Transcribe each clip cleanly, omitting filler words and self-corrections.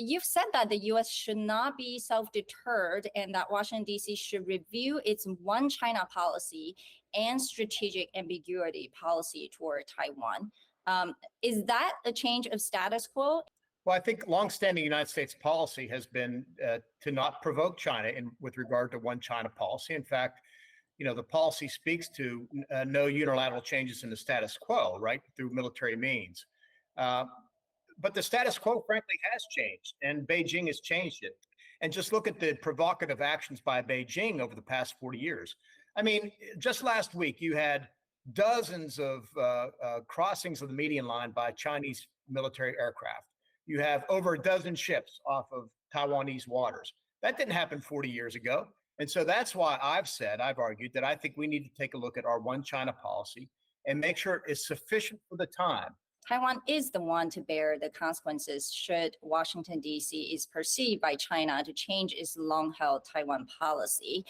you've said that the U.S. should not be self-deterred and that Washington, D.C. should review its one China policy and strategic ambiguity policy toward Taiwan. Is that a change of status quo? Well, I think longstanding United States policy has been to not provoke China with regard to one China policy. In fact, the policy speaks to no unilateral changes in the status quo, right, through military means. But the status quo, frankly, has changed, and Beijing has changed it. And just look at the provocative actions by Beijing over the past 40 years. I mean, just last week, you had dozens of crossings of the median line by Chinese military aircraft. You have over a dozen ships off of Taiwanese waters. That didn't happen 40 years ago. And so that's why I've argued that I think we need to take a look at our one China policy and make sure it is sufficient for the time. Taiwan is the one to bear the consequences should Washington, D.C. is perceived by China to change its long-held Taiwan policy.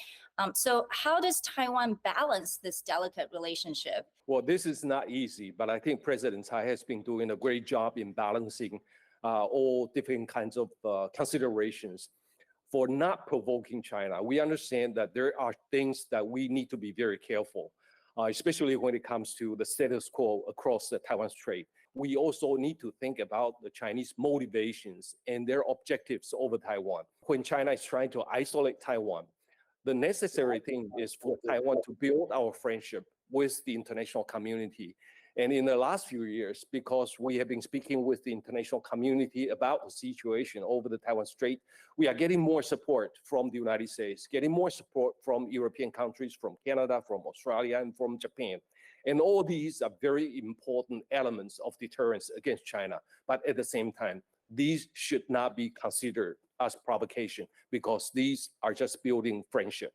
So how does Taiwan balance this delicate relationship? Well, this is not easy, but I think President Tsai has been doing a great job in balancing all different kinds of considerations for not provoking China. We understand that there are things that we need to be very careful, especially when it comes to the status quo across the Taiwan Strait. We also need to think about the Chinese motivations and their objectives over Taiwan. When China is trying to isolate Taiwan, the necessary thing is for Taiwan to build our friendship with the international community. And in the last few years, because we have been speaking with the international community about the situation over the Taiwan Strait, we are getting more support from the United States, getting more support from European countries, from Canada, from Australia, and from Japan. And all these are very important elements of deterrence against China. But at the same time, these should not be considered as provocation because these are just building friendship.